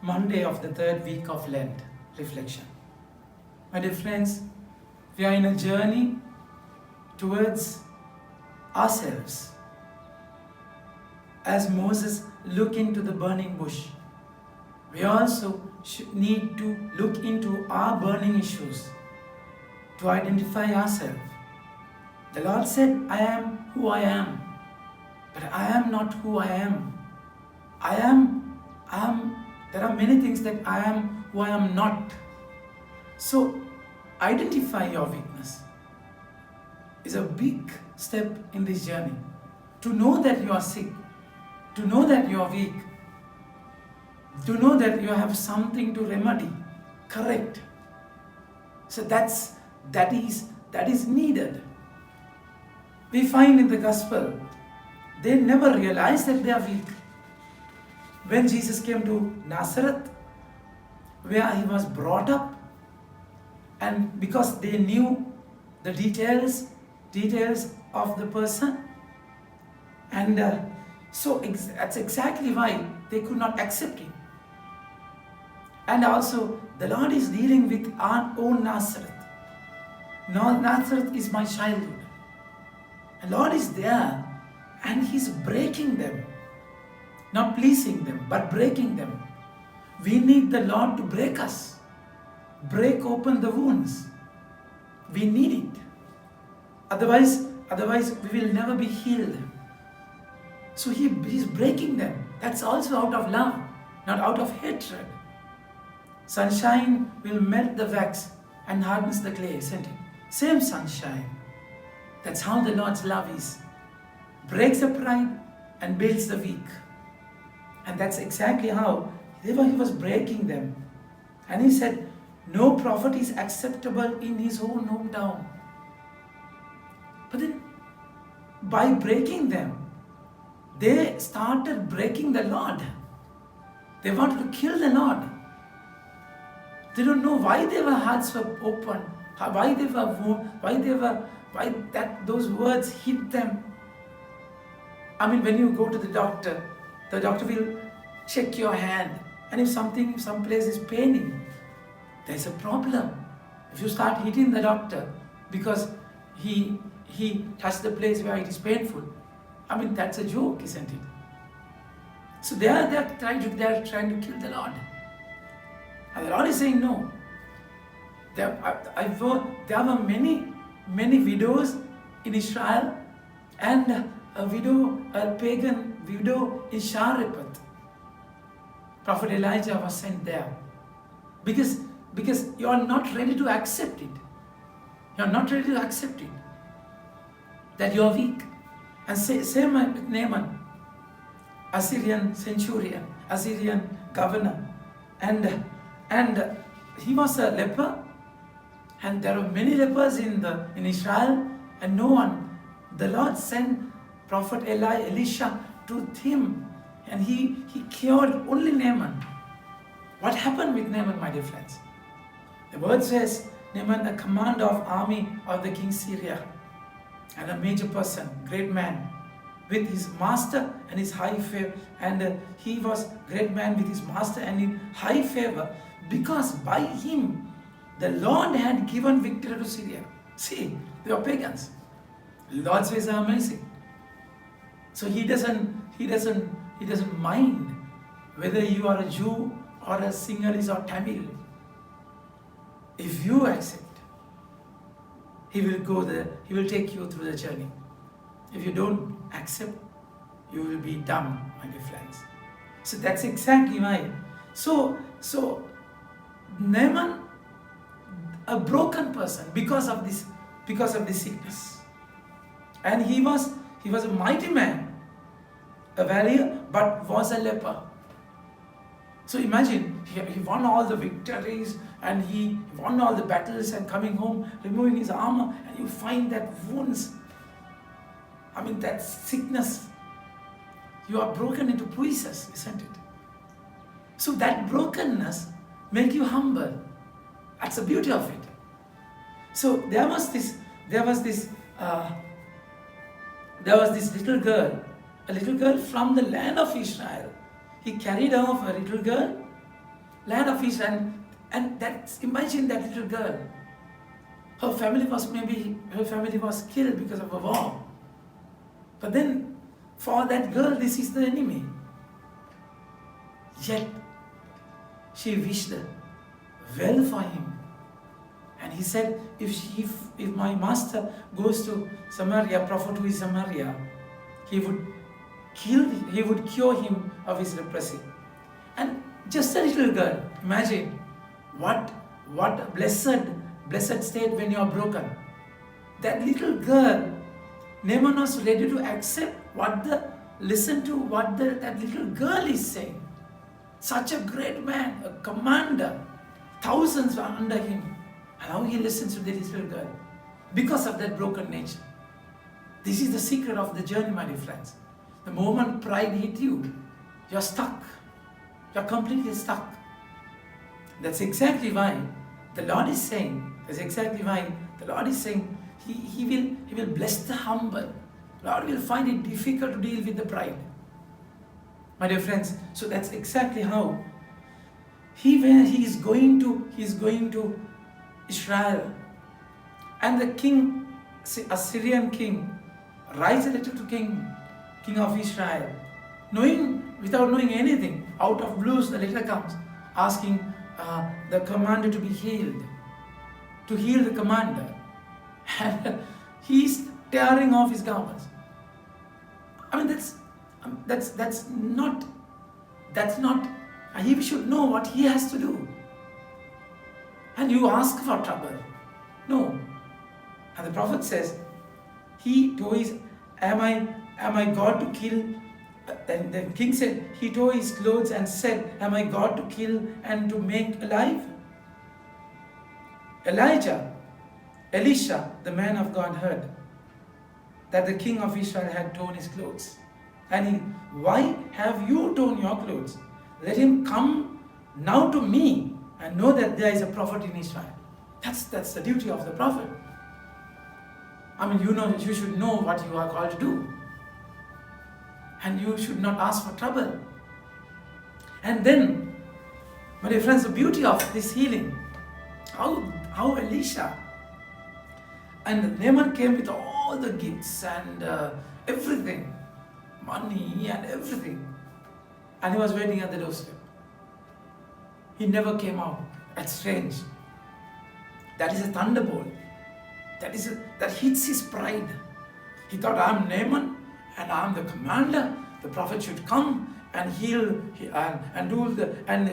Monday of the third week of Lent reflection. My dear friends, we are in a journey towards ourselves. As Moses looked into the burning bush, we also need to look into our burning issues to identify ourselves. The Lord said, I am who I am, but I am not who I am. There are many things that I am who I am not. So, identify your weakness is a big step in this journey. To know that you are sick, to know that you are weak, to know that you have something to remedy, correct. So that is needed. We find in the gospel, they never realize that they are weak. When Jesus came to Nazareth, where he was brought up, and because they knew the details of the person, and that's exactly why they could not accept him. And also, the Lord is dealing with our own Nazareth. Nazareth is my childhood. And Lord is there, and He's breaking them. Not pleasing them, but breaking them. We need the Lord to break us. Break open the wounds. We need it. Otherwise we will never be healed. So He's breaking them. That's also out of love, not out of hatred. Sunshine will melt the wax and hardens the clay, isn't it? Same sunshine. That's how the Lord's love is. Breaks the pride and builds the weak. And that's exactly how He was breaking them. And He said, no prophet is acceptable in his own hometown. But then, by breaking them, they started breaking the Lord. They wanted to kill the Lord. They don't know why their hearts were open, why those words hit them. I mean, when you go to the doctor will check your hand, and if some place is paining, there's a problem. If you start hitting the doctor because he touched the place where it is painful, I mean, that's a joke, isn't it? So they are trying to kill the Lord. And the Lord is saying no. There were many widows in Israel, and a pagan widow in Zarephath. Prophet Elijah was sent there because you are not ready to accept it. You are not ready to accept it. That you are weak. And same with Naaman, Assyrian centurion, Assyrian governor, and he was a leper, and there were many lepers in Israel, and no one. The Lord sent Prophet Elisha to him, and he cured only Naaman. What happened with Naaman, my dear friends? The word says Naaman, a commander of army of the king Syria, and a major person, great man, with his master and his high favor, and he was great man with his master and in high favor, because by him the Lord had given victory to Syria. See, they were pagans. Lord's ways are amazing. So he doesn't mind whether you are a Jew or a Sinhalese or Tamil. If you accept, He will go there. He will take you through the journey. If you don't accept, you will be dumb, my dear friends. So that's exactly why. So Naaman, a broken person because of this sickness, and he was a mighty man, a warrior, but was a leper. So imagine, he won all the victories and he won all the battles, and coming home, removing his armor, and you find that wounds, I mean that sickness, you are broken into pieces, isn't it? So that brokenness make you humble. That's the beauty of it. So there was this little girl, a little girl from the land of Israel. He carried off a little girl, land of Israel, and that's, imagine that little girl. Her family was killed because of a war. But then, for that girl, this is the enemy. Yet, she wished well for him. And he said, if my master goes to Samaria, prophet who is Samaria, he would cure him of his leprosy. And just a little girl, imagine what blessed state when you are broken. That little girl, Naaman was ready to accept listen to what that little girl is saying. Such a great man, a commander, thousands were under him. And how he listens to the little girl because of that broken nature. This is the secret of the journey, my dear friends. The moment pride hits you, you're stuck. You're completely stuck. That's exactly why the Lord is saying, He will bless the humble. Lord will find it difficult to deal with the pride. My dear friends, so that's exactly how when he is going to Israel, and the king, Assyrian king, writes a letter to king of Israel, without knowing anything, out of blues the letter comes, asking the commander to be healed, to heal the commander, and he's tearing off his garments. I mean, that's not. He should know what he has to do. And you ask for trouble. No. And the prophet says, he tore his, am I God to kill? Then the king said, he tore his clothes and said, am I God to kill and to make alive? Elisha, the man of God, heard that the king of Israel had torn his clothes. And why have you torn your clothes? Let him come now to me and know that there is a prophet in Israel. That's the duty of the prophet. I mean, you should know what you are called to do. And you should not ask for trouble. And then, my dear friends, the beauty of this healing, how Elisha and Naaman came with all the gifts and everything, money and everything. And he was waiting at the doorstep. He never came out. That's strange. That is a thunderbolt. That hits his pride. He thought, I'm Naaman and I'm the commander. The prophet should come and heal and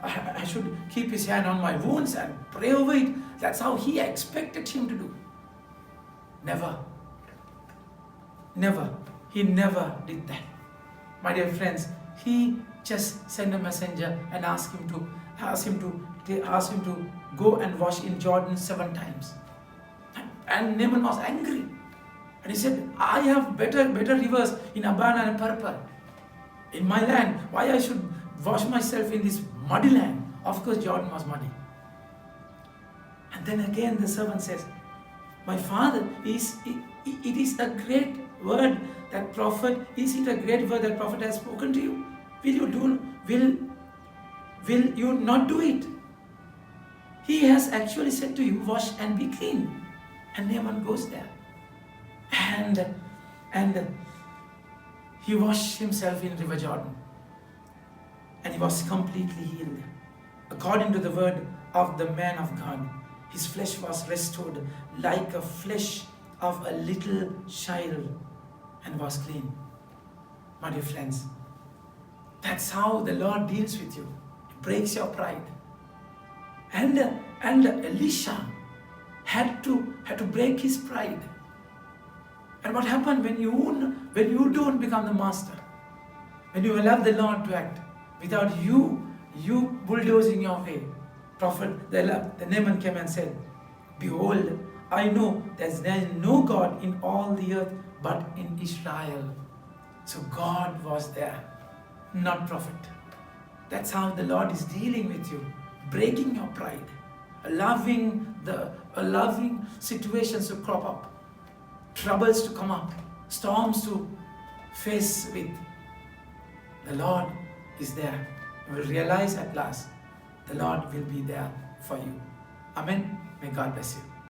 I should keep his hand on my wounds and pray over it. That's how he expected him to do. Never. He never did that. My dear friends, he just sent a messenger and asked him to go and wash in Jordan 7 times. And Naaman was angry. And he said, I have better rivers in Abana and Purpur in my land. Why I should wash myself in this muddy land? Of course, Jordan was muddy. And then again the servant says, my father, it is a great word that prophet, is it a great word that prophet has spoken to you? Will you not do it? He has actually said to you, wash and be clean. And Naaman goes there. And he washed himself in River Jordan. And he was completely healed. According to the word of the man of God, his flesh was restored like a flesh of a little child and was clean. My dear friends, that's how the Lord deals with you. He breaks your pride. And Elisha had to break his pride. And what happened when you don't become the master? When you allow the Lord to act without you bulldozing your way. Prophet, the Naaman came and said, behold, I know there is no God in all the earth but in Israel. So God was there, not prophet. That's how the Lord is dealing with you, breaking your pride, allowing situations to crop up, troubles to come up, storms to face with. The Lord is there. You will realize at last the Lord will be there for you. Amen. May God bless you.